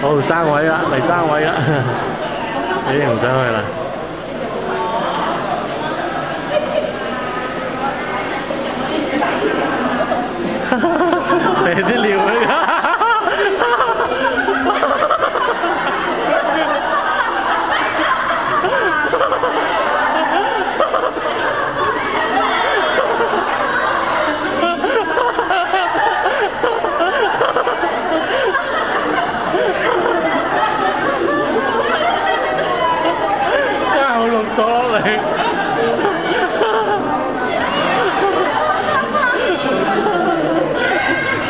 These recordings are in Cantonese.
好爭位啦，嚟爭位啦，已經唔想去啦。你啲尿嚟㗎！真係好錄咗落嚟。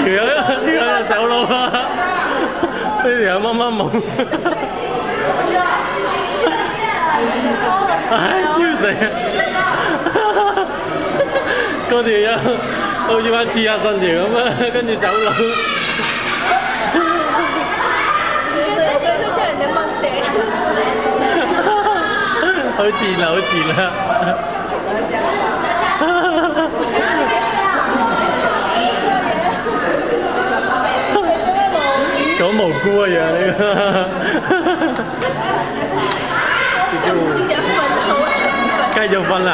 條友就走佬啦，呢條友乜乜懵，唉笑死啊！嗰條友好似玩刺客信條咁啊，跟住走佬。佢都將人哋掹死。好賤啊！好賤啊！好無辜啊樣呢個，繼續瞓啊！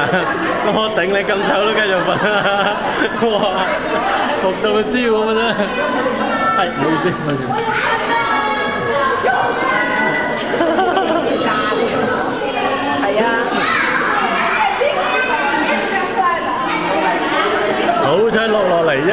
我頂你咁醜都繼續瞓啊！哇，服到個焦咁啊真係，唔好意思，唔好意思。係啊。好彩落嚟啫。